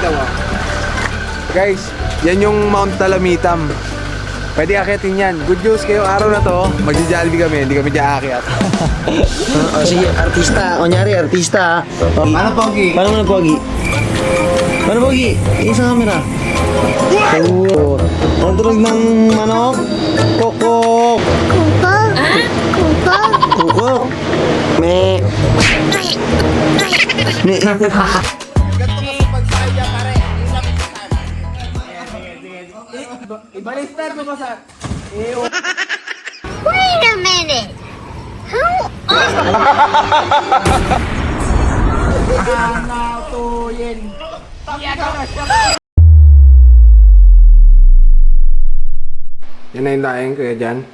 Nakita mo? Guys, yan yung Mount Talamitam. Pwede akitin yan. Good news kayo, araw na to, magja-Jollibee kami, hindi kami dya-akyat. Sige, artista. Kunyari, artista. Paano, Pogi? Paano mo na, Pogi? Paano, Pogi? Isang camera. Oo. Ang tunog ng manok. Kokok. Kokok. Kokok. Me. Me. Ibaliktad mo ba sa... Wait a minute. How Yan na yung daing kuya dyan.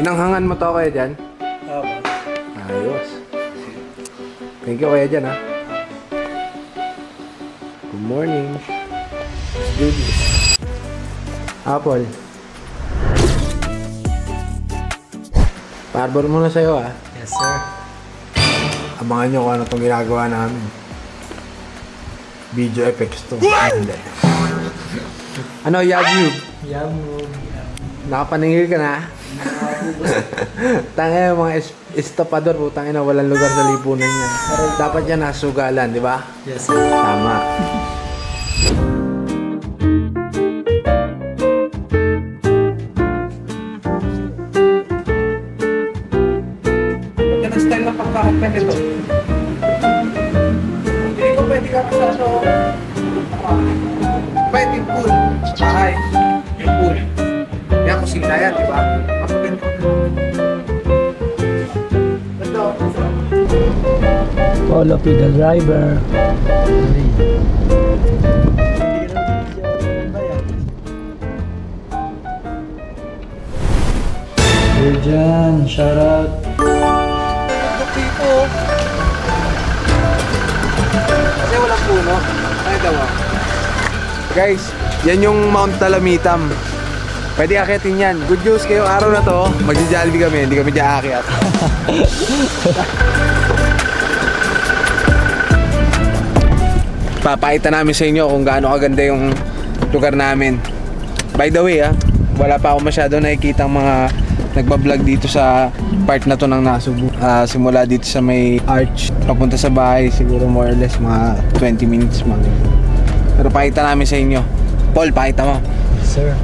Inanghangan mo to kuya dyan? Oo. Ayos. Thank you kuya dyan ha. Good morning. Let's do this. Apple. Parbor muna sa'yo ha. Yes, sir. Abangan nyo kung ano itong ginagawa namin. Video effects to. Hindi. Ano, Yagyug? Yamo. Nakapaningil ka na? Tangina yung mga estopador, putang ina, walang lugar sa lipunan niya. Dapat yan nasugalan, di ba? Yes, sir. Tama. Yan ang style ng pagkakapin nito. Hindi ko pwede ka masyado. Pwede yung pool. Bahay. Yung pool. Yan, kusina yan, di ba? Mapaganda. Follow to the driver. Here dyan, shout out. Kasi walang puno. Ay, daw. Guys, yan yung Mount Talamitam. Pwede akitin yan. Good news kayo, araw na to, magja-Jollibee kami, hindi kami dya-akyat. Papakita namin sa inyo kung gaano kaganda yung lugar namin. By the way, wala pa ako masyado nakikitang mga nagbablog dito sa part na to ng Nasugbu. Simula dito sa may arch, papunta sa bahay, siguro more or less mga 20 minutes mga. Pero pakita namin sa inyo. Paul, pakita mo. Sir.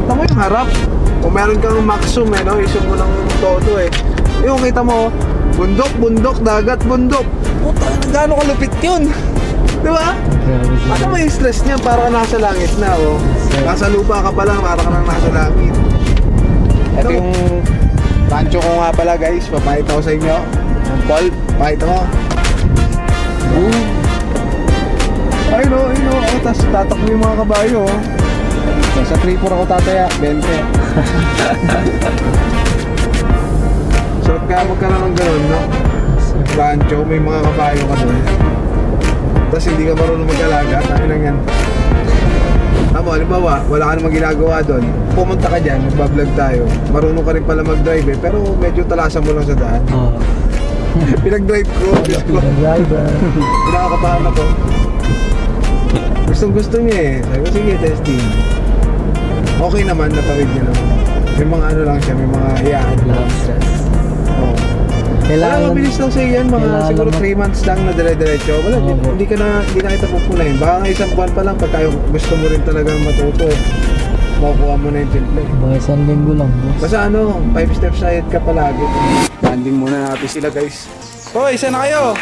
Tama yung harap. Kung meron kang maximum no? Isip mo ng todo Yung kita mo, bundok, bundok, dagat, bundok. Puta, gaano kalupit yun. Di ba? Ano mo yung stress niya? Para ka nasa langit na, Nasa lupa ka pa lang, para ka nang nasa langit. Ito yung rancho ko nga pala, guys. Papakita ko sa inyo. Paul, pakita mo. Boom. Ayun o. Tapos tatakbo yung mga kabayo, Sa 3-4 ako tataya, 20. So, kaya magkaroon ng gano'n, no? Rancho, may mga kabayo ka doon. Tapos hindi ka marunong mag-alaga, tayo lang yan. Tama, halimbawa, wala ka namang ginagawa doon. Pumunta ka dyan, magbablog tayo. Marunong ka rin pala mag-drive pero medyo talasan mo lang sa daan. Pinag-drive ko, Diyos ko. Driver. Pinakakabahan ako. Gustong gusto niya Sabi ko, sige, testing. Okay naman, natawid niya naman. May mga ano lang siya, may mga iyaan lang. Oo. Wala, mabilis lang sa'yo yan, mga siguro 3 months lang na dire-diretso. Wala, hindi na kita pupunahin. Baka nga isang buwan pa lang, pagka gusto mo rin talagang matuto, makukuha mo na yung temple. Baka isang linggo lang, boss. Basta 5 steps ahead ka palagi. Landing muna natin sila, guys. Hoy, isa na kayo!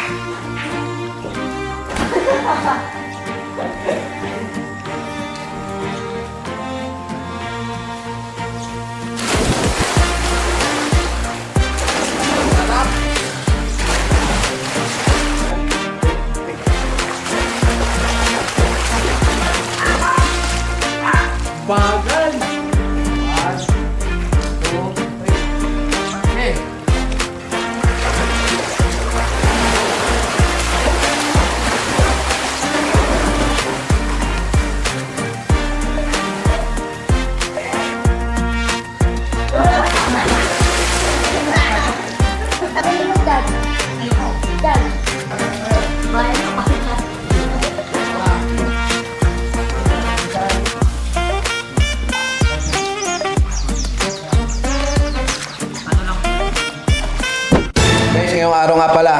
ngayong araw nga pala,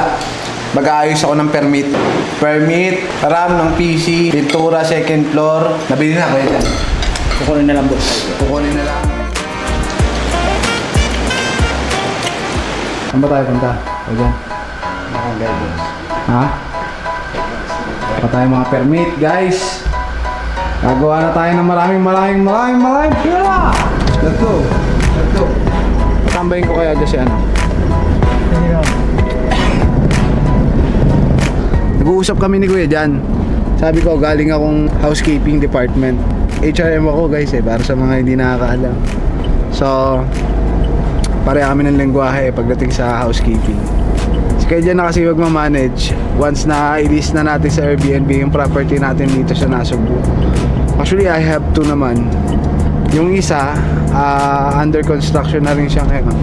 mag-aayos ako ng permit. Permit, RAM ng PC, pintura second floor. Nabili na, kaya dyan. Kukunin na lang boss. Kukunin na lang. Saan ba tayo punta? O dyan? Ha? Pa tayo mga permit, guys. Gagawa na tayo ng maraming pera! Let's go. Let's go. Patambayin ko kaya dyan si ano? Nag-uusap kami ni Kuya Jan. Sabi ko, galing akong housekeeping department. HRM ako guys para sa mga hindi nakakaalam. So, pareha kami ng lengguwahe pagdating sa housekeeping. Si Kuya Jan na kasi magmamanage once na i-list na natin sa Airbnb yung property natin dito sa Nasugbu. Actually, I have two naman. Yung isa, under construction na rin siya ngayon.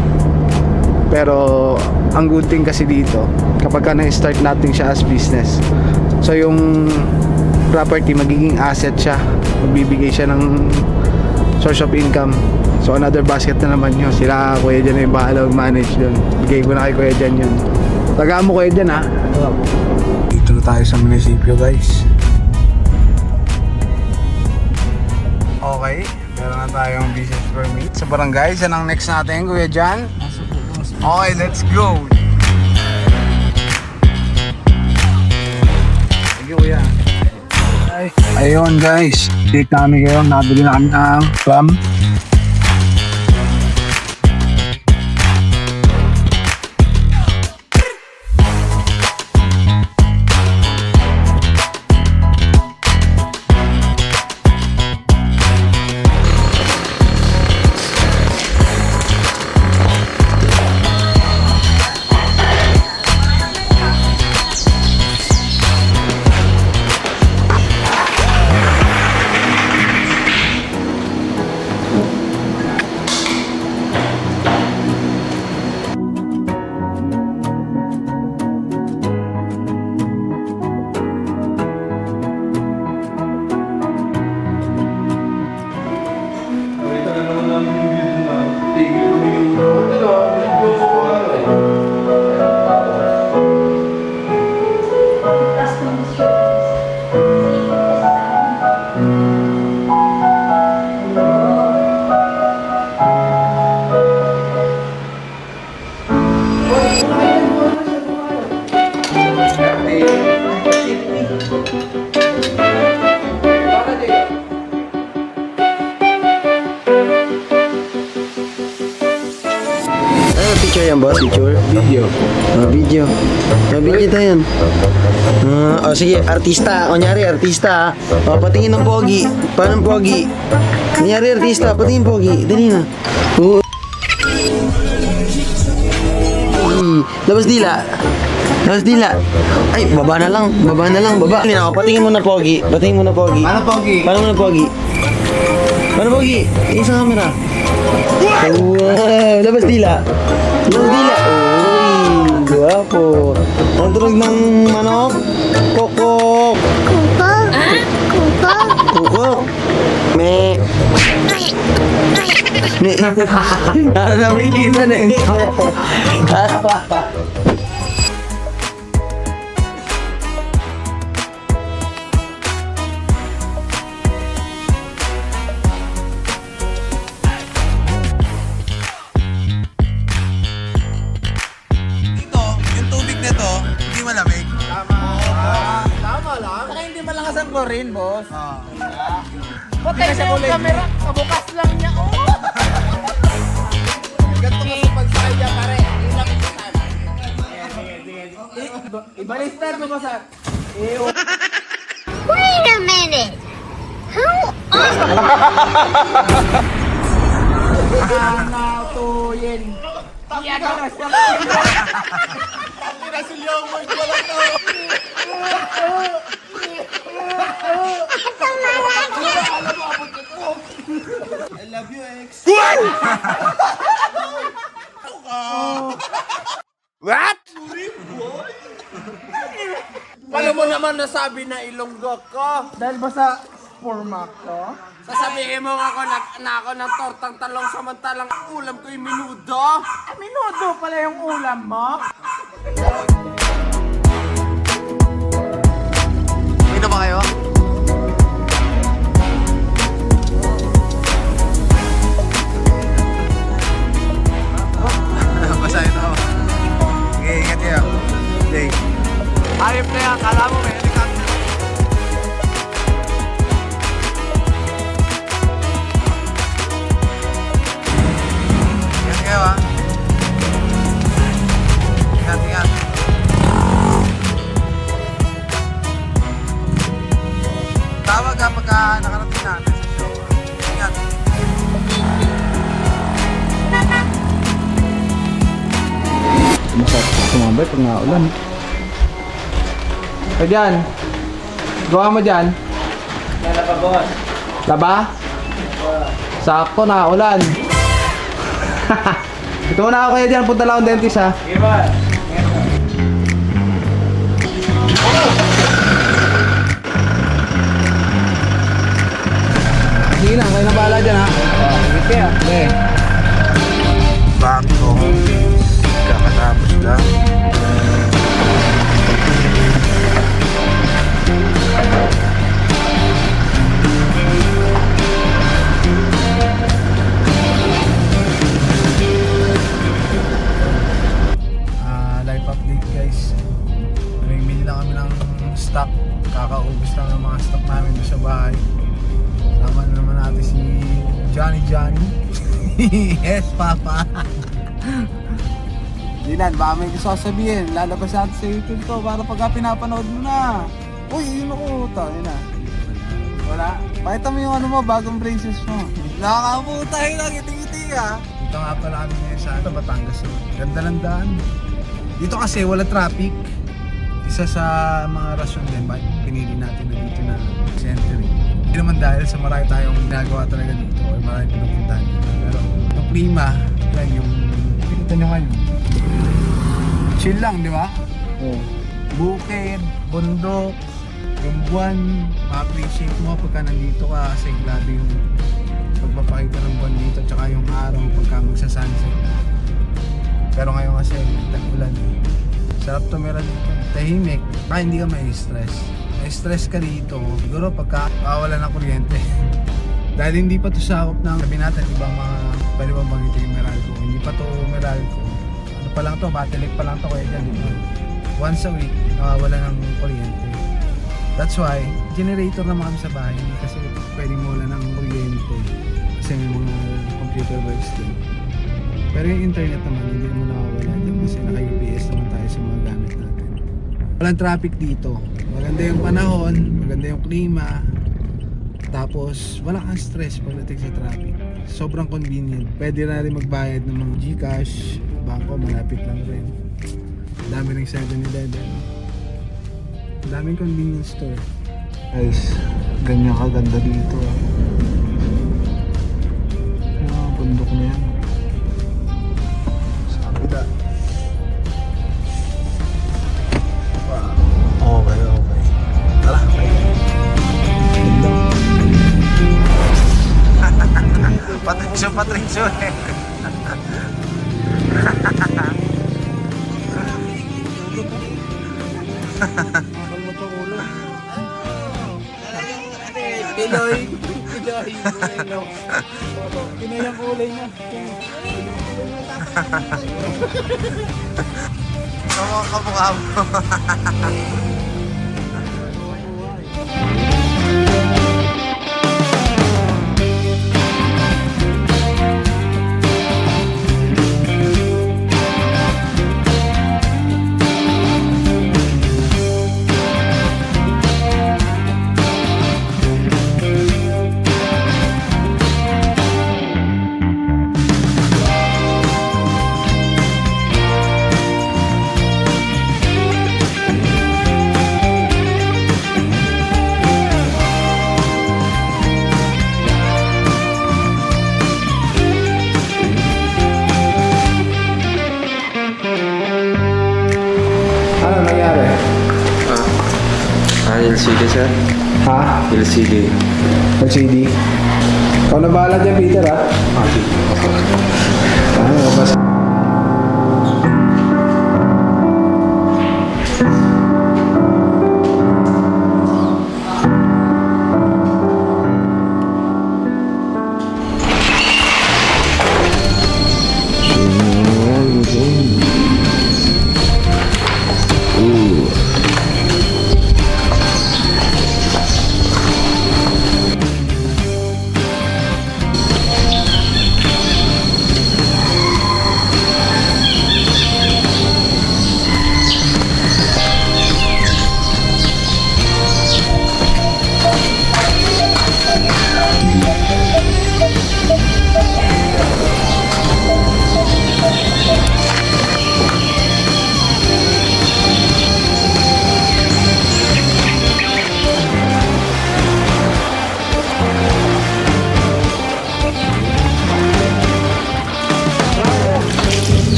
Pero ang good thing kasi dito, kapag ka na-start natin siya as business, so yung property magiging asset siya, magbibigay siya ng source of income. So another basket na naman yun. Sila Kuya Jan na yung bahala mag-manage dun. Bigay ko na kay Kuya Jan yun. Tagaan mo Kuya Jan ha. Dito na tayo sa munisipyo guys. Okay, meron na tayong business permit sa barangay. Saan ang next natin Kuya Jan? Okay, let's go. Thank you, Kuya. Ayun, guys. Take namin kayo. Nabili na kami ng RAM. Picture yan boss, picture? Video. Video. Video tayo yan. Sige, artista. Kunyari, artista. Patingin ng pogi. Paano ng pogi? Kunyari, artista. Patingin pogi. Dali na. Labas dila. Labas dila. Ay, baba na lang. Baba na lang. Baba. Patingin mo na pogi. Patingin mo na pogi. Paano pogi? Paano mo na pogi? Paano pogi? Isang camera. Wow. Labas dila. Labas dila. Uy, guwapo. Ang tunog ng manok. Kokok. Kuko? Kuko? Kokok. Me. Me. Ano na may kita na eh. Yung tubig nito, hindi malamig. Tama lang. Saka hindi malakas ang chlorine, boss. Hindi na siya kulay. Camera, kabukas lang niya. Oh! Ganito kasi pagsakay niya pare. Yun lang yung sasabi. Ibalistar mo ba sa... Wait a minute. Who are Natuyin. Yan na siya. What? Paano mo naman nasabi na Ilonggo ko? Dahil ba sa format ko? Sasabihin mo ako na ako ng tortang talong samantalang ulam ko yung minudo? Ah, minudo pala yung ulam mo? safe na yan. Kala mo may helicopter. Ingat kayo ha. Ingat, ingat. Tawag ka pagka nakarating natin sa show. Ingat. Masarap sumabay pag naulan. O dyan. Gawa mo dyan. Laba boss. Laba? Sakto na ulan. Ito muna ako kayo dyan. Punta lang akong dentist ha. Sige ba? Sige na, kayo na bahala dyan ha. Okay. Bakto. Kakatapos lang. Life update guys. Bili lang kami ng stock. Kakaubos lang ng mga stock namin doon sa bahay. Tama na naman natin si Johnny. Yes, Papa. Dinan, baka may gusto sabihin. Lalabas natin sa YouTube to para pagka pinapanood mo na. Uy, yun ako. Yun na. Wala. Pakita mo yung ano mo, bagong braces mo. Nakakabuta yun lang, ngiti-ngiti ha. Dito nga pala kami ngayon sa Batangas. Ganda ng daan. Dito kasi wala traffic. Isa sa mga rason din bakit pinili natin na dito na century. Hindi naman dahil sa marami tayong ginagawa talaga dito o marami pinupuntahan dito. Pero yung klima, yan yung pinuntan nyo ngayon. Chill lang, di ba? Oo. Bukid, bundok, yung buwan, ma-appreciate mo pagka nandito ka kasi grabe yung pagpapakita ng buwan dito tsaka yung araw pagka magsa-sunset. Pero ngayon kasi tag-ulan. Sarap tumira dito. Tahimik. Kaya hindi ka may-stress. May-stress ka dito. Siguro pagka wala ng kuryente. Dahil hindi pa to sakop ng sabi natin ibang mga pwede ba bang yung Meralco. Hindi pa to Meralco. Ano pa lang to, Batelec pa lang to kaya dyan. Once a week, wala ng kuryente. That's why, generator naman kami sa bahay. Hindi kasi pwede mo wala ng kuryente. Kasi may mga computer works din. Pero yung internet naman, hindi mo nakawala dyan kasi naka-UPS naman tayo sa mga gamit natin. Walang traffic dito. Maganda yung panahon, maganda yung klima. Tapos, wala kang stress pagdating sa traffic. Sobrang convenient. Pwede na rin magbayad ng mga GCash, bangko, malapit lang rin. Dami ng 7-Eleven. Daming convenience store. Guys, ganyan kaganda dito. Yung bundok na yan. Sabida. Okay. Tara, kayo. Patricio eh. Piloy. Pinoy ang kulay niya. Kamukha mo. Ano nangyari? LCD sir. Ha? LCD. LCD? Ikaw na bahala dyan, Peter ha? Ano ba?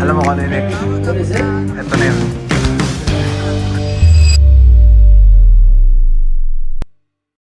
Alam mo kung ano yun eh? Ito na yun.